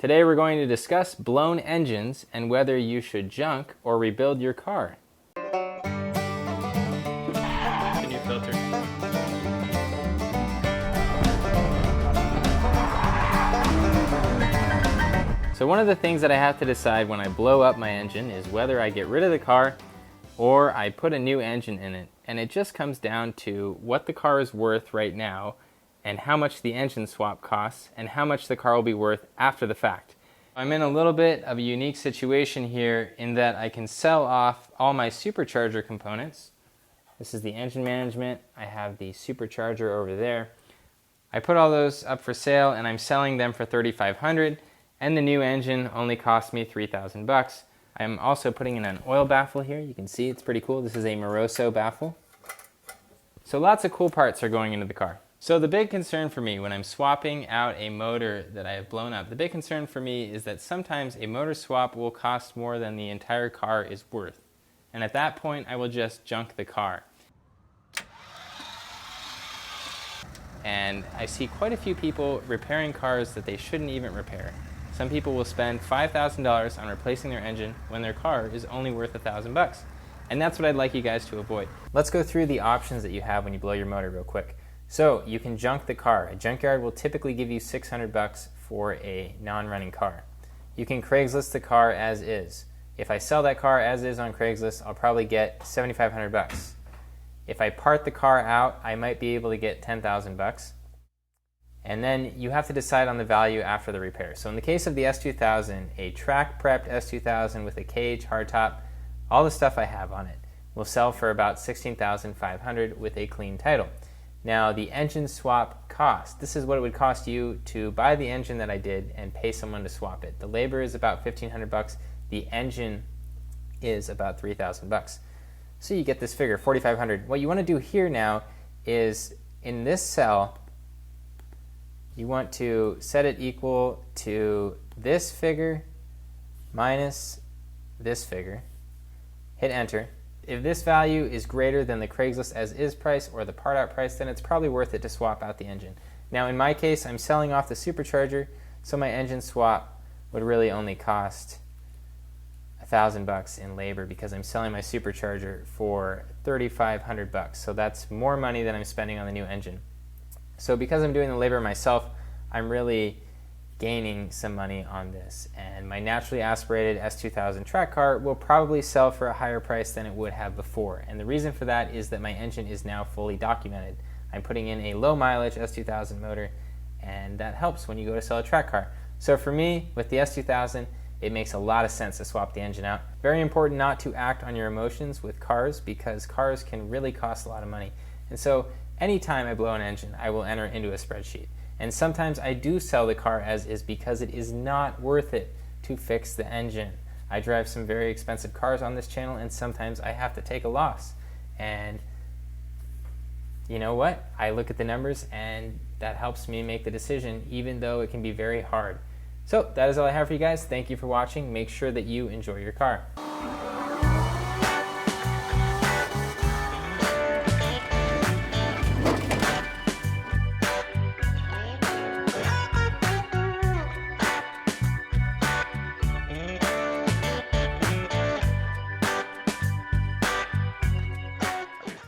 Today we're going to discuss blown engines and whether you should junk or rebuild your car. The new filter. So one of the things that I have to decide when I blow up my engine is whether I get rid of the car or I put a new engine in it. And it just comes down to what the car is worth right now and how much the engine swap costs and how much the car will be worth after the fact. I'm in a little bit of a unique situation here in that I can sell off all my supercharger components. This is the engine management. I have the supercharger over there. I put all those up for sale and I'm selling them for $3,500, and the new engine only cost me $3,000. I'm also putting in an oil baffle here. You can see it's pretty cool. This is a Moroso baffle. So lots of cool parts are going into the car. So the big concern for me when I'm swapping out a motor that I have blown up, the big concern for me is that sometimes a motor swap will cost more than the entire car is worth. And at that point, I will just junk the car. And I see quite a few people repairing cars that they shouldn't even repair. Some people will spend $5,000 on replacing their engine when their car is only worth $1,000. And that's what I'd like you guys to avoid. Let's go through the options that you have when you blow your motor real quick. So you can junk the car. A junkyard will typically give you $600 for a non-running car. You can Craigslist the car as is. If I sell that car as is on Craigslist, I'll probably get $7,500. If I part the car out, I might be able to get $10,000. And then you have to decide on the value after the repair. So in the case of the S2000, a track prepped S2000 with a cage, hardtop, all the stuff I have on it will sell for about $16,500 with a clean title. Now the engine swap cost, this is what it would cost you to buy the engine that I did and pay someone to swap it. The labor is about $1,500. The engine is about $3,000. So you get this figure, $4,500. What you want to do here now is in this cell, you want to set it equal to this figure minus this figure. Hit enter. If this value is greater than the Craigslist as is price or the part out price, then it's probably worth it to swap out the engine. Now in my case, I'm selling off the supercharger, so my engine swap would really only cost $1,000 in labor because I'm selling my supercharger for $3,500. So that's more money than I'm spending on the new engine. So because I'm doing the labor myself, I'm really gaining some money on this, and my naturally aspirated S2000 track car will probably sell for a higher price than it would have before, and the reason for that is that my engine is now fully documented. I'm putting in a low mileage S2000 motor, and that helps when you go to sell a track car. So for me, with the S2000, it makes a lot of sense to swap the engine out. Very important not to act on your emotions with cars because cars can really cost a lot of money, and so anytime I blow an engine, I will enter into a spreadsheet. And sometimes I do sell the car as is because it is not worth it to fix the engine. I drive some very expensive cars on this channel, and sometimes I have to take a loss. And you know what? I look at the numbers and that helps me make the decision, even though it can be very hard. So that is all I have for you guys. Thank you for watching. Make sure that you enjoy your car.